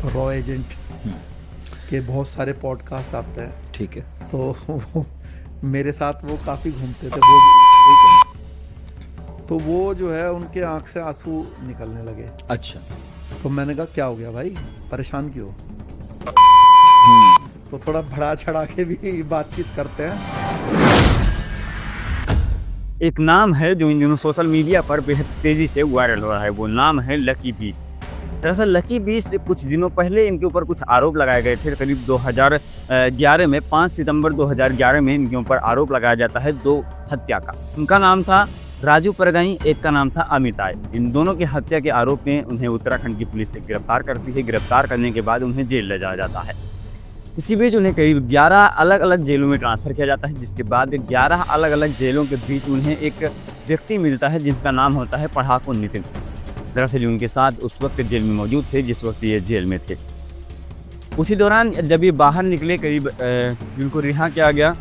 Raw agent हम्म, के बहुत सारे पॉडकास्ट आते हैं, ठीक है। तो मेरे साथ वो काफ़ी घूमते थे। तो वो जो है उनके आंख से आंसू निकलने लगे। अच्छा। तो मैंने कहा क्या हो गया भाई, परेशान क्यों? हम्म, तो थोड़ा बढ़ा चढ़ा के भी बातचीत करते हैं। एक नाम है जो इन दिनों सोशल मीडिया पर बेहद तेजी से वायरल हो रहा है, वो नाम है लकी 20। दरअसल लकी 20 से कुछ दिनों पहले इनके ऊपर कुछ आरोप लगाए गए थे। करीब 2011 में 5 सितंबर 2011 में इनके ऊपर आरोप लगाया जाता है 2 हत्या का। उनका नाम था राजू परगाई, एक का नाम था अमिताय। इन दोनों की हत्या के आरोप में उन्हें उत्तराखंड की पुलिस ने गिरफ्तार करती है। गिरफ्तार करने के बाद उन्हें जेल ले जाया जाता है। इसी बीच उन्हें करीब 11 अलग अलग जेलों में ट्रांसफ़र किया जाता है, जिसके बाद 11 अलग अलग जेलों के बीच उन्हें एक व्यक्ति मिलता है जिनका नाम होता है पढ़ाकू नितिन। दरअसल ये उनके साथ उस वक्त जेल में मौजूद थे जिस वक्त ये जेल में थे। उसी दौरान जब ये बाहर निकले, करीब इनको रिहा किया गया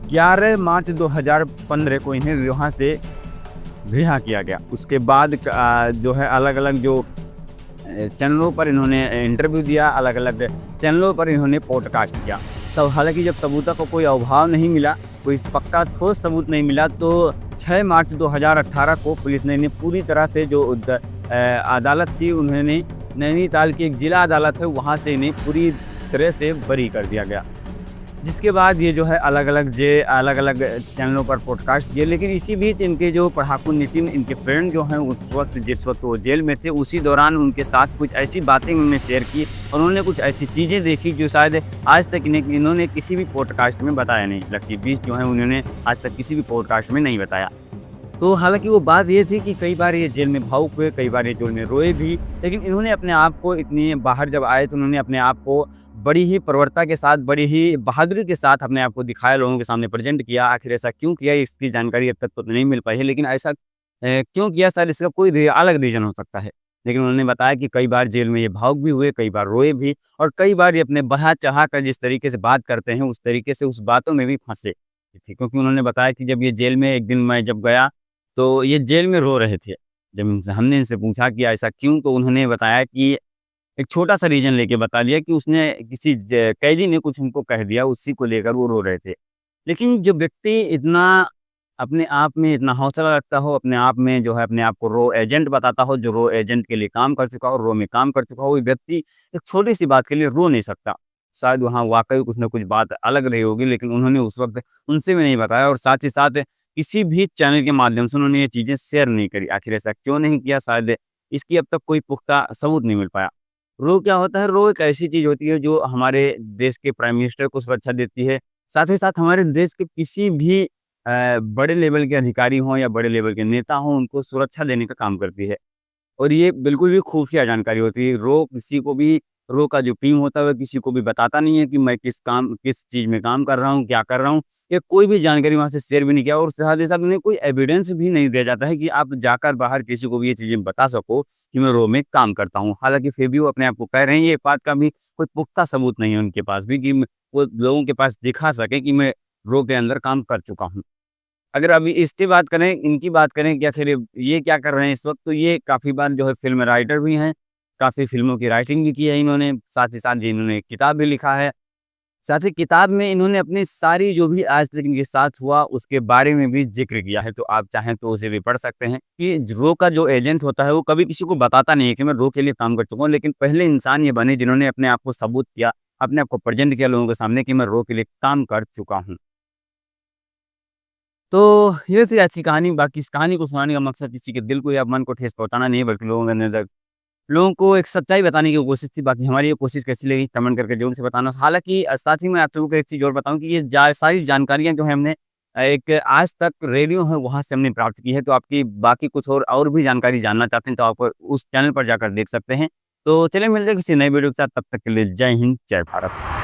11 मार्च 2015 को इन्हें वहाँ से रिहा किया गया। उसके बाद जो है अलग अलग जो चैनलों पर इन्होंने इंटरव्यू दिया, अलग अलग चैनलों पर इन्होंने पॉडकास्ट किया। सब हालांकि जब सबूतों को कोई अभाव नहीं मिला, कोई पक्का ठोस सबूत नहीं मिला, तो 6 मार्च 2018 को पुलिस ने इन्हें पूरी तरह से जो अदालत थी, उन्होंने नैनीताल की एक जिला अदालत है वहाँ से इन्हें पूरी तरह से बरी कर दिया गया। जिसके बाद ये जो है अलग अलग चैनलों पर पॉडकास्ट किए। लेकिन इसी बीच इनके जो पढ़ाकू नितिन, इनके फ्रेंड जो हैं उस वक्त जिस वक्त वो जेल में थे, उसी दौरान उनके साथ कुछ ऐसी बातें उन्होंने शेयर की और उन्होंने कुछ ऐसी चीज़ें देखी जो शायद आज तक इन्होंने किसी भी पॉडकास्ट में बताया नहीं। लकी 20 जो है उन्होंने आज तक किसी भी पॉडकास्ट में नहीं बताया। तो हालांकि वो बात ये थी कि कई बार ये जेल में भावुक हुए, कई बार ये जेल में रोए भी, लेकिन इन्होंने अपने आप को इतनी बाहर जब आए तो उन्होंने अपने आप को बड़ी ही प्रवृत्ता के साथ, बड़ी ही बहादुरी के साथ अपने आप को दिखाया, लोगों के सामने प्रेजेंट किया। आखिर ऐसा क्यों किया इसकी जानकारी अब तक तो नहीं मिल पाई है, लेकिन ऐसा क्यों किया शायद इसका कोई अलग रीज़न हो सकता है। लेकिन उन्होंने बताया कि कई बार जेल में ये भावुक भी हुए, कई बार रोए भी, और कई बार ये अपने बढ़ा चढ़ा कर जिस तरीके से बात करते हैं उस तरीके से उस बातों में भी फंसे थे। क्योंकि उन्होंने बताया कि जब ये जेल में एक दिन मैं जब गया तो ये जेल में रो रहे थे। जब हमने इनसे पूछा कि ऐसा क्यों, तो उन्होंने बताया कि एक छोटा-सा रीज़न लेके बता दिया कि उसने किसी कैदी ने कुछ उनको कह दिया, उसी को लेकर वो रो रहे थे। लेकिन जो व्यक्ति इतना अपने आप में इतना हौसला रखता हो, अपने आप में जो है अपने आप को रॉ एजेंट बताता हो, जो रॉ एजेंट के लिए काम कर चुका हो, रॉ में काम कर चुका हो, वो व्यक्ति एक छोटी-सी बात के लिए रो नहीं सकता। शायद वहाँ वाक़ई कुछ न कुछ बात अलग रही होगी, लेकिन उन्होंने उस वक़्त उनसे भी नहीं बताया और साथ ही साथ किसी भी चैनल के माध्यम से उन्होंने ये चीज़ें शेयर नहीं करी। आखिर ऐसा क्यों नहीं किया, शायद इसकी अब तक कोई पुख्ता सबूत नहीं मिल पाया। रो क्या होता है? रो एक ऐसी चीज़ होती है जो हमारे देश के प्राइम मिनिस्टर को सुरक्षा देती है। साथ ही साथ हमारे देश के किसी भी बड़े लेवल के अधिकारी हों या बड़े लेवल के नेता हों, उनको सुरक्षा देने का काम करती है। और ये बिल्कुल भी खुफिया जानकारी होती है। किसी को भी रो का जो टीम होता है वह किसी को भी बताता नहीं है कि मैं किस चीज़ में काम कर रहा हूँ, क्या कर रहा हूँ। ये कोई भी जानकारी वहाँ से शेयर भी नहीं किया और साथ ही साथ उन्हें कोई एविडेंस भी नहीं दिया जाता है कि आप जाकर बाहर किसी को भी ये चीज़ें बता सको कि मैं रो में काम करता हूँ। हालाँकि फिर भी वो अपने आप को कह रहे हैं, ये बात का भी कोई पुख्ता सबूत नहीं है उनके पास भी कि वो लोगों के पास दिखा सकें कि मैं रो के अंदर काम कर चुका हूँ। अगर अभी इसकी बात करें, इनकी बात करें कि आखिर ये क्या कर रहे हैं इस वक़्त, तो ये काफ़ी बार जो है फ़िल्म राइटर भी हैं, काफ़ी फ़िल्मों की राइटिंग भी की है इन्होंने, साथ ही साथ इन्होंने एक किताब भी लिखा है। साथ ही किताब में इन्होंने अपनी सारी जो भी आज तक इनके साथ हुआ, उसके बारे में भी ज़िक्र किया है, तो आप चाहें तो उसे भी पढ़ सकते हैं कि रो का जो एजेंट होता है, वो कभी किसी को बताता नहीं है कि मैं रो के लिए काम कर चुका हूँ, लेकिन पहले इंसान ये बने जिन्होंने अपने आप को सबूत किया, अपने आप को प्रेज़ेंट किया लोगों के सामने कि मैं रो के लिए काम कर चुका हूँ। तो ये थी आज की कहानी। बाकी इस कहानी को सुनाने का मकसद किसी के दिल को या मन को ठेस पहुँचाना नहीं है, बल्कि लोगों को एक सच्चाई बताने की कोशिश थी। बाकी हमारी ये कोशिश कैसी लगी कमेंट करके ज़रूर से बताना। हालाँकि साथ ही मैं आप लोगों को एक चीज़ और बताऊँ कि ये सारी जानकारियाँ जो है हमने एक आज तक रेडियो है वहाँ से हमने प्राप्त की है। तो आपकी बाकी कुछ और भी जानकारी जानना चाहते हैं तो आप उस चैनल पर जाकर देख सकते हैं। तो चलिए मिलते हैं किसी नए वीडियो के साथ, तब तक के लिए जय हिंद, जय भारत।